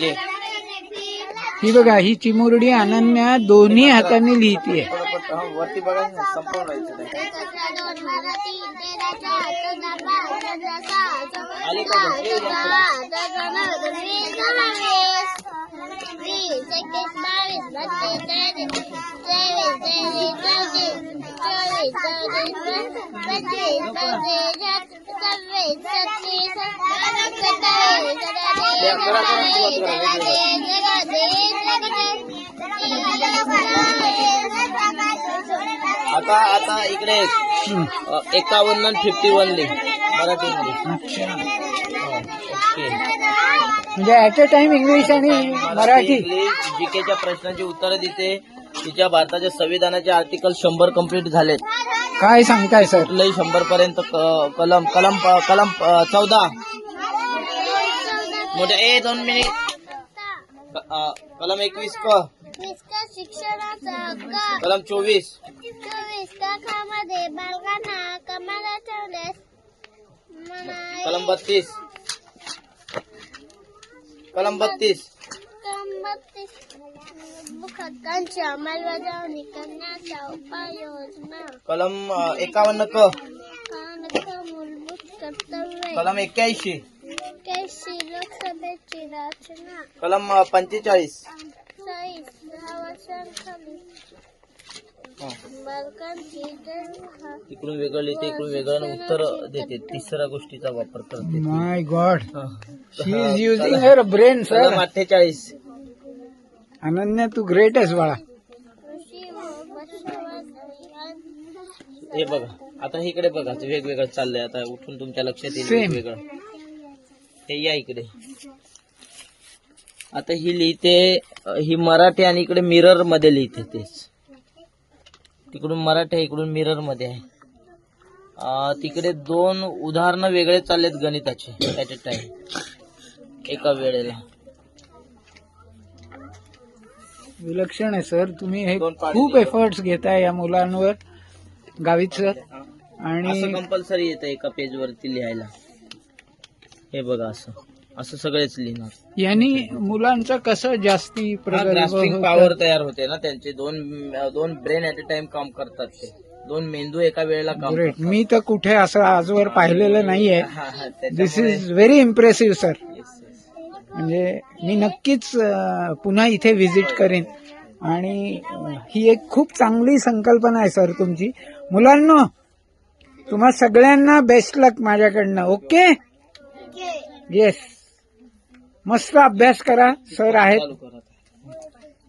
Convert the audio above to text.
जे ही बघा, ही चिमुरडी अनन्या दोन्ही हाताने लिहितीये. वरती बघा ना, संपूर्ण राहायचं नाही. आले का बघ, हे बघ. आता आता इकडे 51 आणि 51 लिह मराठीमध्ये. अच्छा, ओके. म्हणजे ऍट अ टाइम इंग्लिश आणि मराठी. जीकेच्या प्रश्नांची उत्तरं देते. तिच्या भारताच्या संविधानाचे आर्टिकल 100 कंप्लीट झालेत. काय सांगताय सर? कुठलंही 100 पर्यंत कलम 14 मोठ्या 2 मिनिट. कलम 21 शिक्षणाचा हक्क. कलम 24 मध्ये बालकांना कमाला ठेवल्यास कलम 32 कलम 32 हक्कांची अंमलबजावणी करण्याच्या उपाययोजना. कलम 51 मूलभूत कर्तव्य. कलम 81 लोकसभेची रचना. कलम 45 10 वर्षांखाली बालकांची इकडून वेगळं लिहिते, इकडून वेगळं उत्तर देते. तिसऱ्या गोष्टीचा वापर करते. My god, she is using her brain sir. कलम 48 अनन्या, तू ग्रेट आहेस बाळा. हे बघा, आता इकडे बघा, वेगवेगळं चाललंय. आता उठून तुमच्या लक्षात येईल Same. वेगवेगळं. हे या इकडे. आता ही लिहिते, ही मराठी आणि इकडे मिरर मध्ये लिहिते. तेच तिकडून मराठी आहे, इकडून मिरर मध्ये आहे. तिकडे 2 उदाहरणं वेगळे चाललेत गणिताचे ऍट अ टाइम एका वेळेला. विलक्षण आहे सर. तुम्ही हे दोन पाढे खूप लिहितो. एफर्ट्स घेताय या मुलांवर, गावित सर. असं आणि कंपल्सरी येतं एका पेज वरती लिहायला. हे बघा, असं असं सगळेच लिहिणार. यांनी मुलांचं कसं जास्ती ग्रास्पिंग प्रगल्भ पॉवर होतं. तयार होते ना त्यांचे. दोन ब्रेन ऍट अ टाइम काम करतात. ते 2 मेंदू एका वेळेला काम ग्रेट. करतात. मी तर कुठे असं आजवर पाहिलेलं नाहीये. दिस त्याच्यामुळे- is very impressive sir. Yes, yes. म्हणजे मी नक्कीच पुन्हा इथे व्हिजिट करेन. आणि ही एक खूप चांगली संकल्पना आहे सर तुमची. मुलांनो, तुम्हा सगळ्यांना बेस्ट लक माझ्याकडनं. Okay, yes. मस्त अभ्यास करा. सर आहेत. चालू कर.